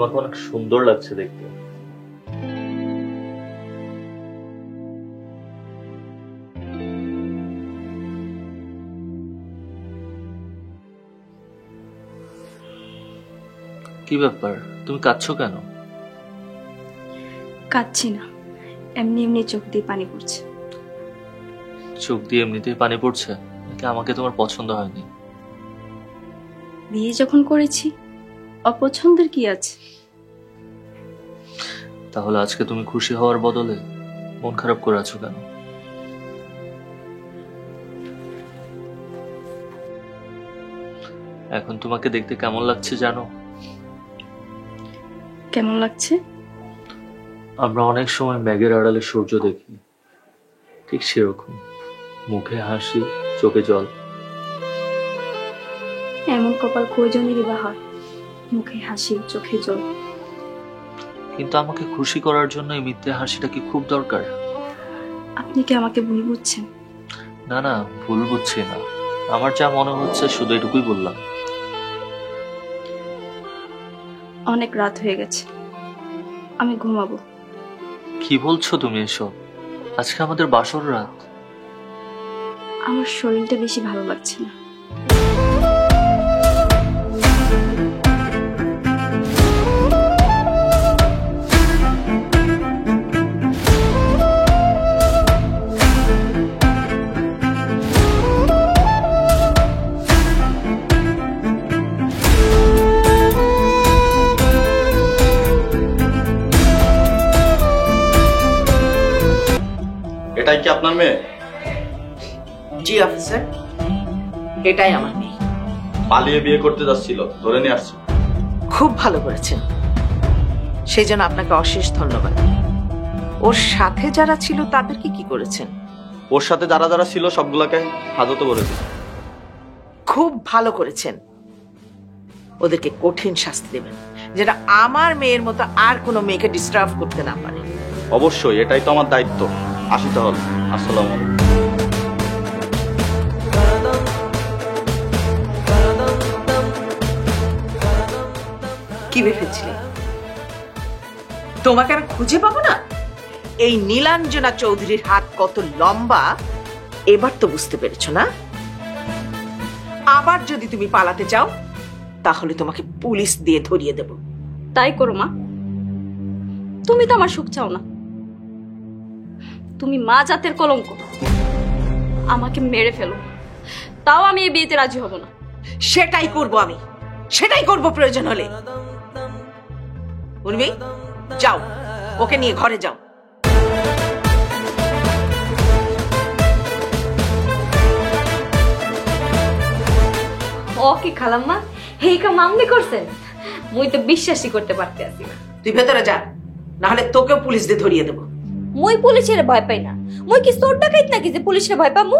তোমাকে অনেক সুন্দর লাগছে দেখতে। কি ব্যাপার, তুমি কাঁদছো কেন? কাঁদছি না, এমনি এমনি চোখ দিয়ে পানি পড়ছে। চোখ দিয়ে এমনিতেই পানি পড়ছে নাকি আমাকে তোমার পছন্দ হয়নি? বিয়ে যখন করেছি অপছন্দের কি আছে? তাহলে আজকে তুমি খুশি হওয়ার বদলে মন খারাপ করে আছো কেন? এখন তোমাকে দেখতে কেমন লাগছে জানো? কেমন লাগছে? আমরা অনেক সময় মেঘের আড়ালে সূর্য দেখি, ঠিক সেরকম, মুখে হাসি, চোখে জল। এমন কপাল কয়জনেরই বা হয়, মুখে হাসি চোখে জল। কিন্তু আমাকে খুশি করার জন্য এই মিথ্যে হাসিটা কি খুব দরকার? আপনি কি আমাকে ভুল বুঝছেন? না না, ভুল বুঝছি না, আমার যা মনে হচ্ছে শুধু এটুকুই বললাম। অনেক রাত হয়ে গেছে, আমি ঘুমাবো। কি বলছো তুমি এসব? আজকে আমাদের বাসর রাত। আমার শরীরটা বেশি ভালো লাগছে না। এটাই কি আপনার মেয়ে? জি অফিসার, এটাই আমার মেয়ে। পালিয়ে বিয়ে করতে যাচ্ছিল, ধরে নিয়ে আসছি। খুব ভালো করেছেন, সেই জন্য আপনাকে অশেষ ধন্যবাদ। ওর সাথে যারা ছিল তাদেরকে কি করেছেন? ওর সাথে যারা যারা ছিল সবগুলাকে হাজতে বলেছে। খুব ভালো করেছেন, ওদেরকে কঠিন শাস্তি দেবেন, যেটা আমার মেয়ের মতো আর কোনো মেয়েকে ডিস্টার্ব করতে না পারে। অবশ্যই, এটাই তো আমার দায়িত্ব। আসি তাহলে, আসসালামু আলাইকুম। কি ভেবেছিলে তোমাকে আমি খুঁজে পাবো না? এই নীলাঞ্জনা চৌধুরীর হাত কত লম্বা এবার তো বুঝতে পেরেছো না? আবার যদি তুমি পালাতে চাও তাহলে তোমাকে পুলিশ দিয়ে ধরিয়ে দেব। তাই করো মা, তুমি তো আমার সুখ চাও না। তুমি মা জাতের কলঙ্ক, আমাকে মেরে ফেলো, তাও আমি এই বিয়েতে রাজি হব না। সেটাই করব আমি, সেটাই করব প্রয়োজন হলে। উর্মি, যাও, ওকে নিয়ে ঘরে যাও। ও কি খালাম্মা, এই কাম আপনি করছেন? মুই তো বিশ্বাসই করতে পারতে আসি না। তুই ভেতরে যা, না হলে তোকেও পুলিশ দিয়ে ধরিয়ে দেব। মুই পুলিশের ভয় পাই না। মুই কি চোর ডাকাইত নাকি যে পুলিশের ভয় পামু?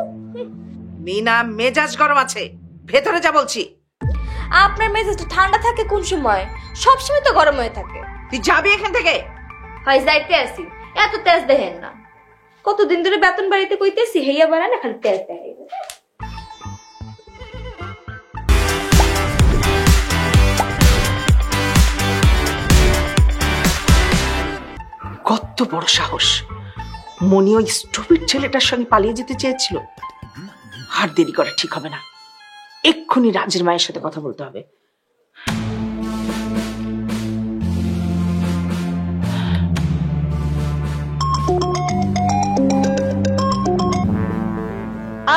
মিনা, মেজাজ গরম আছে, ভেতরে যা বলছি। আপনার মেজাজটা ঠান্ডা থাকে কোন সময়? সব সময় তো গরম হয়ে থাকে। তুই যাবি এখান থেকে। হয় যাইতে আসি, এত তেজ দেখেন না। কতদিন ধরে বেতন বাড়িতে কইতেছি, হেইয়া বাড়া না, খালি তেজ দেখাইবে। কত বড় সাহস! মনি ওই স্টুপিড ছেলেটার সঙ্গে পালিয়ে যেতে চেয়েছিল। আর দেরি করা ঠিক হবে না, এক্ষুনি রাজের মায়ের সাথে কথা বলতে হবে।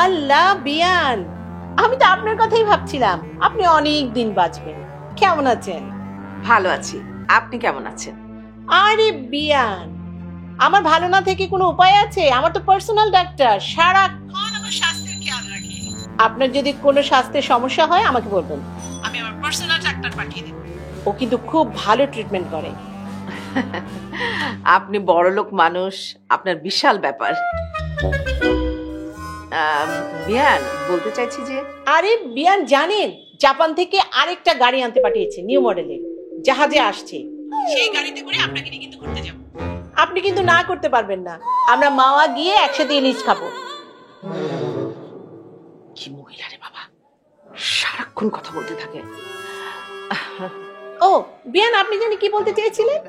আল্লাহ বিয়ান, আমি তো আপনার কথাই ভাবছিলাম। আপনি অনেক দিন বাঁচবেন। কেমন আছেন? ভালো আছি, আপনি কেমন আছেন? আরে বিয়ান, আমার ভালো না থেকে কোনো উপায় আছে? আমার তো পার্সোনাল ডাক্তার, সারাক্ষণ আমার স্বাস্থ্যের খেয়াল রাখে। আপনার যদি কোনো স্বাস্থ্যের সমস্যা হয় আমাকে বলবেন, আমি আমার পার্সোনাল ডাক্তার পাঠিয়ে দেব। ও কিন্তু খুব ভালো ট্রিটমেন্ট করে। আপনি বড়লোক মানুষ, আপনার বিশাল ব্যাপার। বিয়ান, বলতে চাইছি যে, আরে বিয়ান জানেন, জাপান থেকে আরেকটা গাড়ি আনতে পাঠিয়েছে, নিউ মডেলের, জাহাজে আসছে। সেই গাড়িতে করে আপনাকে নিয়ে কিন্তু ঘুরতে যাব। আপনি কিন্তু না করতে পারবেন না। আমরা মাওয়া গিয়ে একসাথে ইলিশ খাবো। কি মহিলা রে বাবা, সারাক্ষণ কথা বলতে থাকে। ও বিয়ান, আপনি জানি কি বলতে চেয়েছিলেন?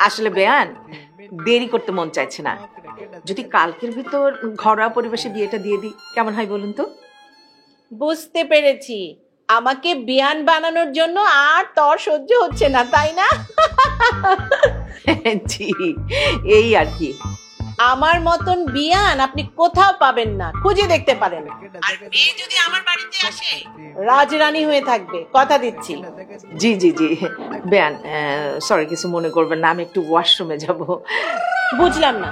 আসলে বেয়ান, দেরি করতে মন চাইছে না। যদি কালকের ভিতর ঘরোয়া পরিবেশে বিয়েটা দিয়ে দিই কেমন হয় বলুন তো? বুঝতে পেরেছি, আমাকে বিয়ান বানানোর জন্য আর তর সহ্য হচ্ছে না, তাই না? জি, এই আর কি। আমার মতন বিয়ান আপনি কোথাও পাবেন না, খুঁজে দেখতে পারেন। আর মেয়ে যদি আমার বাড়িতে আসে রাজরানী হয়ে থাকবে, কথা দিচ্ছি। জি জি জি বেয়ান, সরি, কিছু মনে করবেন না, আমি একটু ওয়াশরুমে যাব। বুঝলাম না,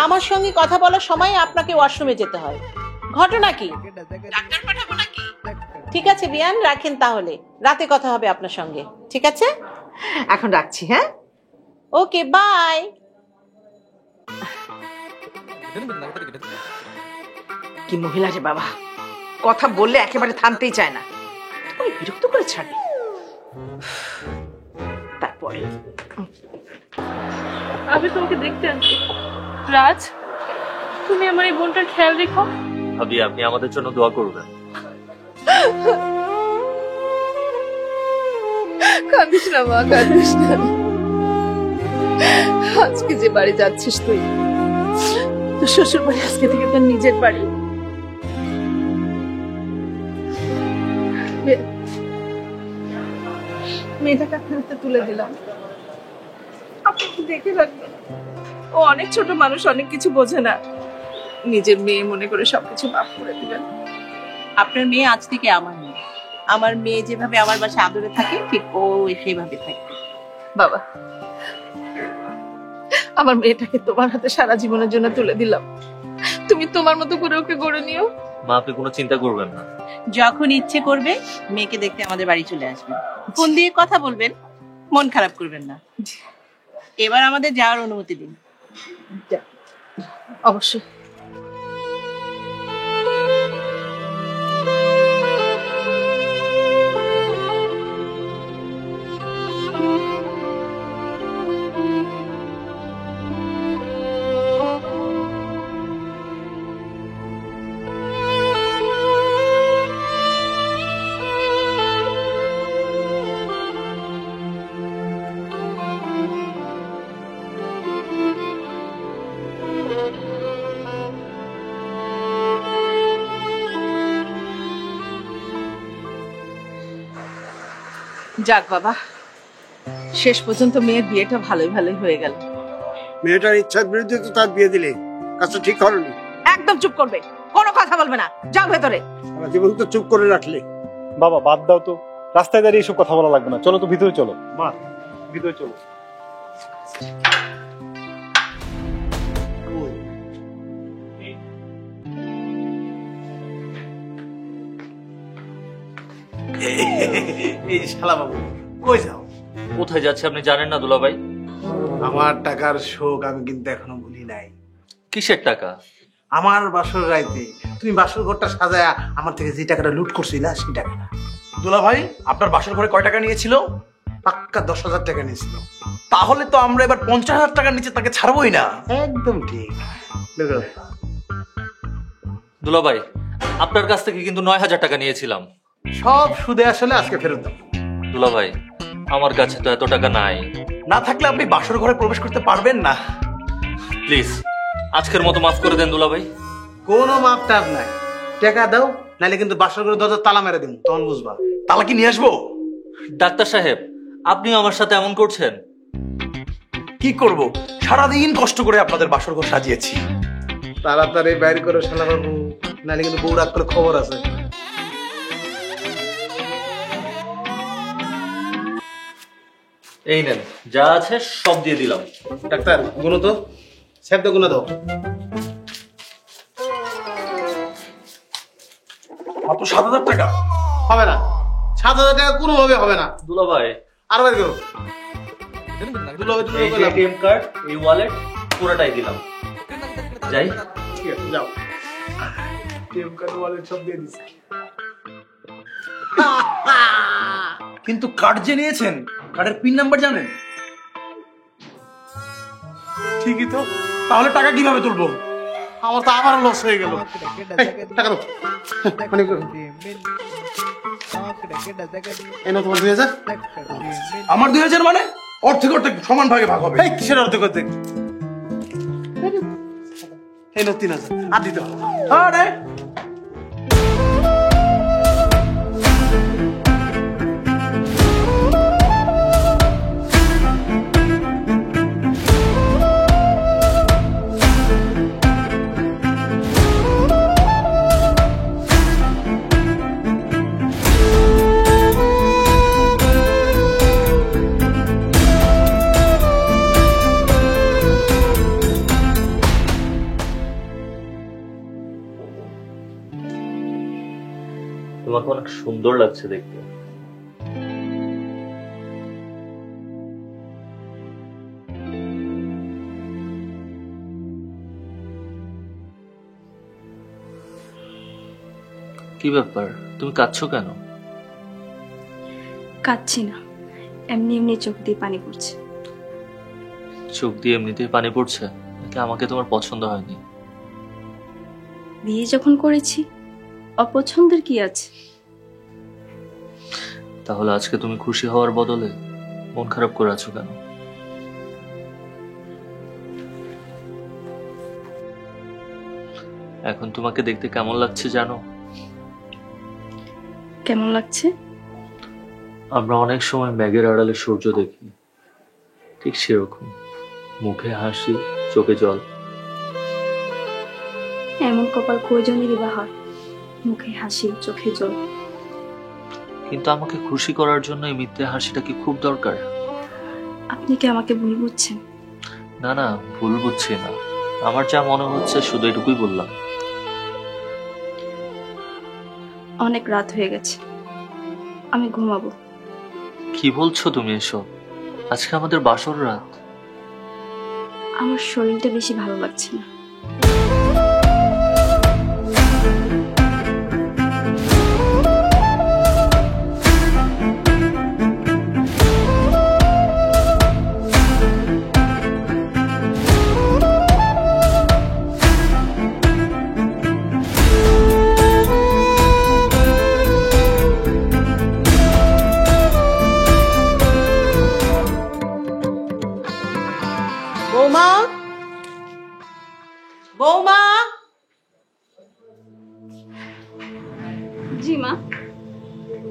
আমার সঙ্গে কথা বলার সময় আপনাকে ওয়াশরুমে যেতে হয়, ঘটনা কি? ডাক্তার পাঠাবো নাকি? ঠিক আছে বিয়ান, রাখেন তাহলে, রাতে কথা হবে আপনার সঙ্গে, ঠিক আছে? এখন রাখছি, হ্যাঁ? ওকে, বাই। কি মহিলা রে বাবা, কথা বললে একেবারে থামতেই চায় না, তুমি বিরক্ত করে ছাড়বে। তারপরে আমি তোমাকে দেখতে আনছি। রাজ, তুমি আমার এই বোনটার খেয়াল রেখো। ভাবি, আপনি আমাদের জন্য দোয়া করবেন। কাঁদিস না মা, কাঁদিস না। আজকে যে বাড়ি যাচ্ছিস তুই, তোর শ্বশুর বাড়ি আজকে থেকে তোর নিজের বাড়ি। মেয়েটাকে আপনার হাতে তুলে দিলাম, আপনি দেখে রাখবেন। ও অনেক ছোট মানুষ, অনেক কিছু বোঝে না, নিজের মেয়ে মনে করে সবকিছু মাফ করে দিবেন। আপনার মেয়ে আজ থেকে আমার মেয়ে। আমার মেয়ে যেভাবে আমার বাসায় আদরে থাকে, ঠিক ও সেইভাবে থাকবে। বাবা, আমার মেয়েটাকে তোমার হাতে সারা জীবনের জন্য তুলে দিলাম, তুমি তোমার মতো করে ওকে গড়ে নিও। মা, আপনি কোনো চিন্তা করবেন না। যখন ইচ্ছে করবে মেয়েকে দেখতে আমাদের বাড়ি চলে আসবেন, ফোন দিয়ে কথা বলবেন, মন খারাপ করবেন না। এবার আমাদের যাওয়ার অনুমতি দিন। অবশ্যই। যাক বাবা, শেষ পর্যন্ত মেয়ের বিয়েটা ভালোই ভালোই হয়ে গেল। মেয়েটার ইচ্ছার বিরুদ্ধে তো তার বিয়ে দিলে, কাজটা ঠিক হয়নি। একদম চুপ করবে, কোনো কথা বলবে না, যাও ভেতরে। সারা জীবন তো চুপ করে রাখলে। বাবা বাদ দাও তো, রাস্তায় দাঁড়িয়ে এসব কথা বলা লাগবে না, চলো তো ভিতরে চলো। মা, ভিতরে চলো। এই শালা বাবু, কই যাও? কোথায় যাচ্ছে আপনি জানেন না দুলাভাই? আমার টাকার শোক আমি কিন্তু এখনো ভুলি নাই। কিসের টাকা? আমার বাসর রাইতে তুমি বাসর ঘরটা সাজায়া আমার থেকে যে টাকাটা লুট করছিলা, সেই টাকাটা। দুলা ভাই, আপনার বাসর ঘরে কয় টাকা নিয়েছিল? পাক্কা 10,000 টাকা নিয়েছিল। তাহলে তো আমরা এবার 50,000 টাকার নিচে তাকে ছাড়বই না। একদম ঠিক। দেখো, দুলাভাই, আপনার কাছ থেকে কিন্তু 9,000 টাকা নিয়েছিলাম। সব সুদে আসলে আজকে ফেরত দাও। দুলাভাই, আমার কাছে তো এত টাকা নাই। না থাকলে আপনি বাসর ঘরে প্রবেশ করতে পারবেন না। প্লিজ আজকের মতো মাফ করে দেন দুলাভাই। কোনো মাপ টাপ নাই, টাকা দাও, নাহলে কিন্তু বাসর ঘরে দরজা তালা মেরে দিন, তখন বুঝবা। তালা কি নিয়ে আসবো? ডাক্তার সাহেব, আপনিও আমার সাথে এমন করছেন? কি করব, সারাদিন কষ্ট করে আপনাদের বাসর ঘর সাজিয়েছি। তাড়াতাড়ি বাইর করে শালা বাবু, নাহলে কিন্তু বউ রাগ করে খবর আছে। এই নেন, যা আছে সব দিয়ে দিলাম। ডাক্তার, গুনো তো, স্যাপ তো গুনো দাও। মাত্র 7,000 টাকা হবে না, 7,000 টাকা কোনোভাবে হবে না। দুলাভাই, আর বাইর করো। এই যে এটিএম কার্ড, এই ওয়ালেট পুরোটাই দিলাম। যাই। ঠিক আছে, যাও। এটিএম কার্ড, ওয়ালেট সব দিয়ে দিছি। কিন্তু কার্ড যে নিয়েছেন, কার্ডের পিন নাম্বার জানেন? ঠিকই তো, তাহলে টাকা কিভাবে তুলবো? আমার তো আবার লস হয়ে গেল। টাকা দাও। এই না তোমার 2000। আমার 2000 মানে অর্ধেক অর্ধেক সমান ভাগে ভাগ হবে। এই কিসের অর্ধেক অর্ধেক? এই না 3000 আর দিতে হবে। আরে তোমাকে অনেক সুন্দর লাগছে দেখতে। কি ব্যাপার, তুমি কাঁদছো কেন? কাঁদছি না, এমনি এমনি চোখ দিয়ে পানি পড়ছে। চোখ দিয়ে এমনিতেই পানি পড়ছে নাকি আমাকে তোমার পছন্দ হয়নি? বিয়ে যখন করেছি অপছন্দের কি আছে? তাহলে আজকে তুমি খুশি হওয়ার বদলে মন খারাপ করে আছো কেন? এখন তোমাকে দেখতে কেমন লাগছে জানো? কেমন লাগছে? আমরা অনেক সময় মেঘের আড়ালে সূর্য দেখি, ঠিক সেরকম মুখে হাসি, চোখে জল। এমন কপাল কয়জনেরই বা হয়, মুখে হাসি চোখে জল। কিন্তু আমাকে খুশি করার জন্য এই মিথ্যে হাসিটা কি খুব দরকার? আপনি কি আমাকে ভুল বুঝছেন? না না, ভুল বুঝছি না, আমার যা মনে হচ্ছে শুধু এটুকুই বললাম। অনেক রাত হয়ে গেছে, আমি ঘুমাবো। কি বলছো তুমি এসব? আজকে আমাদের বাসর রাত। আমার শরীরটা বেশি ভালো লাগছে না। বৌমা, বৌমা। জি মা।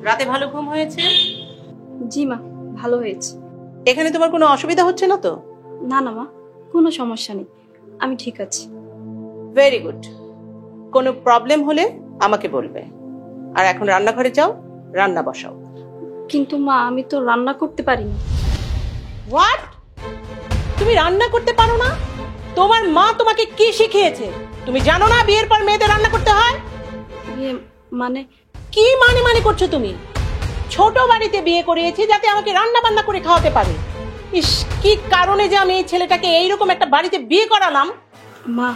রাতে ভালো ঘুম হয়েছে? জি মা, ভালো হয়েছে। এখানে তোমার কোনো অসুবিধা হচ্ছে না তো? না না মা, কোনো সমস্যা নেই, আমি ঠিক আছি। Very good. কোনো প্রবলেম হলে আমাকে বলবে। আর এখন রান্নাঘরে যাও, রান্না বসাও। কিন্তু মা, আমি তো রান্না করতে পারি না। হোয়াট? তুমি রান্না করতে পারো না? তোমার মা তোমাকে কি শিখিয়েছে? তুমি জানো না বিয়ের পর মেয়েদের রান্না করতে হয়? মানে কি মানে মানে করছো তুমি? ছোট বাড়িতে বিয়ে করিয়েছি যাতে আমাকে রান্না বান্না করে খাওয়াতে পারে। ইস, কি কারণে যে আমি এই ছেলেটাকে এইরকম একটা বাড়িতে বিয়ে করালাম। মা,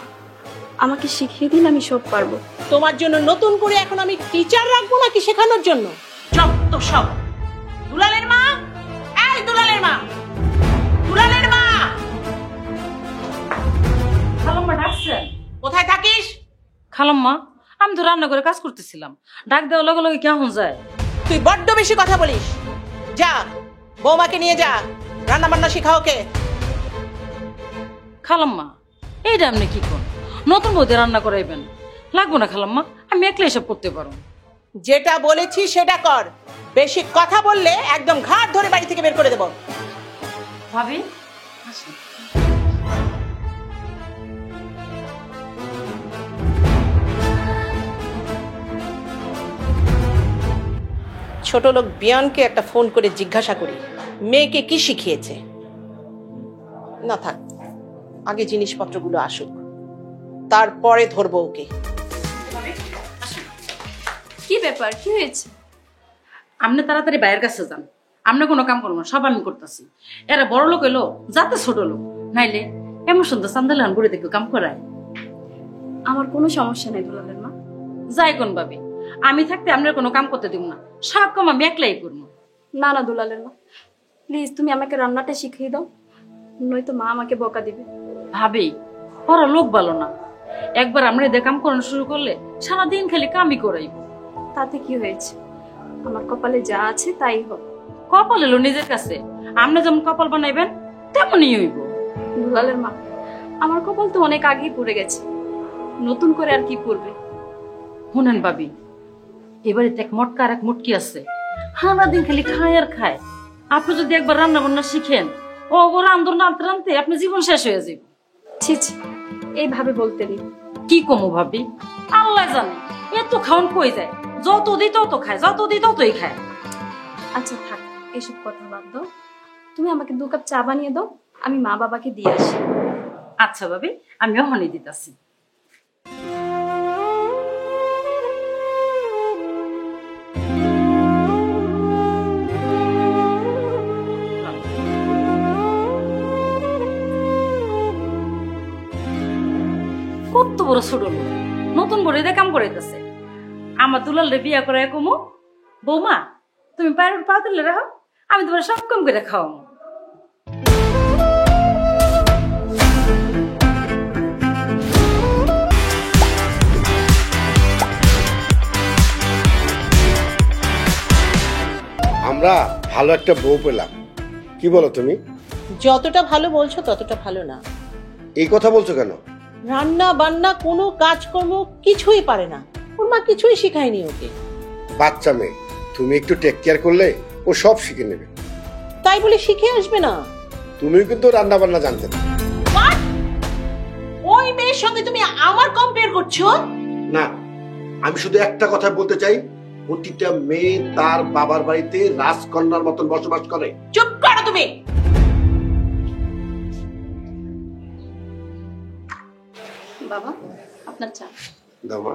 আমাকে শিখিয়ে দিন, আমি সব পারবো। তোমার জন্য নতুন করে এখন আমি টিচার রাখবো নাকি শেখানোর জন্য? যত সব। দুলালের মা, এই দুলালের মা, দুলালের মা। খালাম্মা ডাকছেন? কোথায় থাকিস? খালাম্মা, আমি তো রান্না করে কাজ করতেছিলাম, ডাক দেওয়ার লগে লগে কেমন যায়? তুই বড্ড বেশি কথা বলিস। যা, বৌমাকে নিয়ে যা, রান্না বান্না শিখা ওকে। খালাম্মা, এইটা আপনি কি কোন? নতুন বউদের রান্না করাইবেন? লাগবো না খালাম্মা, আমি একলা এসব করতে পারো। যেটা বলেছি সেটা কর। বেশি কথা বললে একদম ঘাট ধরে বাড়ি থেকে বের করে দেব। ভাবি, ছোট লোক বিয়ানকে একটা ফোন করে জিজ্ঞাসা করি মেয়েকে কি শিখিয়েছে। না থাক, আগে জিনিসপত্রগুলো আসুক, তারপরে ধরবো ওকে। কি ব্যাপার, কি হয়েছে? আপনি তাড়াতাড়ি বাইরের কাছে যান, আপনি কোনো কাম করবো না, সব আমি করতেছি। এরা বড় লোক এলো যাতে ছোট লোক, নাইলে এমন সুন্দর চান্দালান বুড়ি দেখে কাম করায়। আমার কোনো সমস্যা নেই দুলালের মা। যাই কোন ভাবে, আমি থাকতে আপনার কোনো কাম করতে দিব না, সব কাম আমি একলাই করবো। না না দুলালের মা, প্লিজ তুমি আমাকে রান্নাটা শিখিয়ে দাও, নয়তো মা আমাকে বকা দিবে। ভাবি, ওরা লোক ভালো না, একবার আমরা এদের কাম করানো শুরু করলে সারাদিন খালি কামই করাইব। তাতে কি হয়েছে? আমার কপালে যা আছে তাই হোক। কপাল এলো নিজের কাছে, আপনি যেমন কপাল বানাইবেন তেমনই হইব। দুলালের মা, আমার কপাল তো অনেক আগেই পড়ে গেছে, নতুন করে আর কি পড়বে? শুনেন ভাবি, এবারে এক মটকা আর এক মুটকি আছে, সারাদিন খালি খায় আর খায়। আপনি যদি একবার রান্না বান্না শিখেন, ও রান্ধন রাঁধতে রাঁধতে আপনি জীবন শেষ হয়ে যাবে। ছি ছি, এইভাবে বলতে নেই। কি কমু ভাবি, আল্লাহ জানে এত খাওয়ান কই যায়, যত দিই তত খায়, যত দিই ততই খায়। আচ্ছা থাক, এসব কথা বাদ দাও। তুমি আমাকে 2 কাপ চা বানিয়ে দাও, আমি মা বাবাকে দিয়ে আসি। আচ্ছা ভাবি, আমিও হনি দিতেছি। কত বড় ছোট লোক, নতুন বড়িতে কাম করাইতেছে। আমার দুলালে বিয়া করে কমু, বৌমা তুমি পায়ের পা তুলে রাখো, আমি তোমার সব কম করে খাওয়াবো। আমরা ভালো একটা বউ পেলাম, কি বলো তুমি? যতটা ভালো বলছো ততটা ভালো না। এই কথা বলছো কেন? রান্না বান্না কোনো কাজকর্ম কিছুই পারে না, ওর মা কিছুই শেখায়নি ওকে। বাচ্চা মেয়ে, তুমি একটু টেক কেয়ার করলে ও সব শিখে নেবে। তাই বলে শিখে আসবে না। তুমিও কিন্তু রান্না বান্না জানতে না। ওই মেয়ের সঙ্গে তুমি আমার কম্পেয়ার করছো? না, আমি শুধু একটা কথা বলতে চাই, প্রতিটা মেয়ে তার বাবার বাড়িতে রাজকন্যার মতন বসবাস করে। চুপ করো তুমি। বাবা, আপনার চা। দাও মা।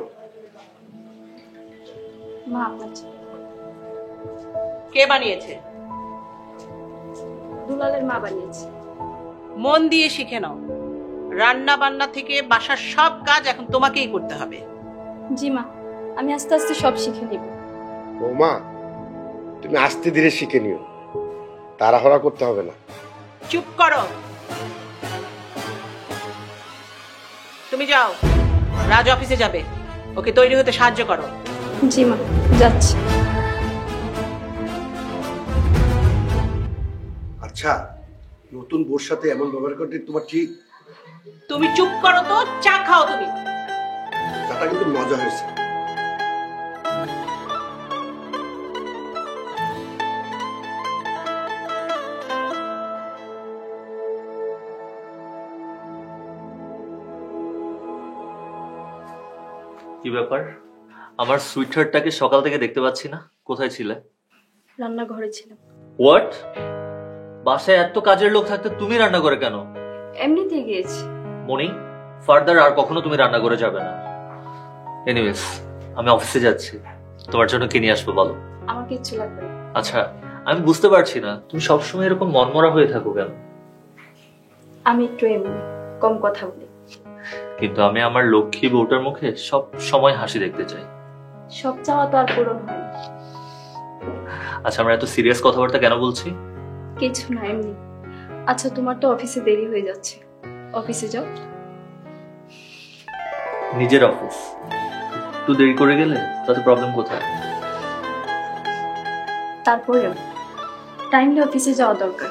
মা, আপনার চা। কে বানিয়েছে? দুলালের মা বানিয়েছে। মন দিয়ে শিখে নাও, রান্না বান্না থেকে বাসার সব কাজ এখন তোমাকেই করতে হবে। জি মা, আমি আস্তে আস্তে সব শিখে নেব। বৌমা, তুমি আস্তে ধীরে শিখে নিও, তাড়াহুড়া করতে হবে না। চুপ করো। তুমি যাও, রাজ অফিসে যাবে, ওকে তৈরি হতে সাহায্য করো। জি মা, যাচ্ছি। আচ্ছা, নতুন বউর সাথে এমন ব্যবহার করতে তোমার ঠিক? তুমি চুপ করো তো, চা খাও তুমি। চাটা কিন্তু মজা হয়েছে। কি ব্যাপার, আমার সুইটহার্টটাকে সকাল থেকে দেখতে পাচ্ছি না, কোথায় ছিলে? রান্নাঘরে ছিলাম। হোয়াট? বাসায় এত কাজের লোক থাকতে তুমি রান্না করে কেন? এমনিতেই গিয়েছি। মনি, ফার্দার আর কখনো তুমি রান্না করে যাবে না। এনিওয়েজ, আমি অফিসে যাচ্ছি, তোমার জন্য কি নিয়ে আসবো বলো? আমার কিচ্ছু লাগবে না। আচ্ছা, আমি বুঝতে পারছি না তুমি সবসময় এরকম মনমরা হয়ে থাকো কেন? আমি একটু এমনি কম কথা বলি। কিন্তু আমি আমার লক্ষ্মী বউটার মুখে সব সময় হাসি দেখতে চাই। সব চাওয়া তো আর পূরণ হয় না। আচ্ছা, আমরা এত সিরিয়াস কথাবার্তা কেন বলছি? কিছু না, এমনি। আচ্ছা, তোমার তো অফিসে দেরি হয়ে যাচ্ছে, অফিসে যাও। নিজের অফিস, একটু দেরি করে গেলে তাতে প্রবলেম কোথায়? তারপরেও টাইমলি অফিসে যাওয়া দরকার।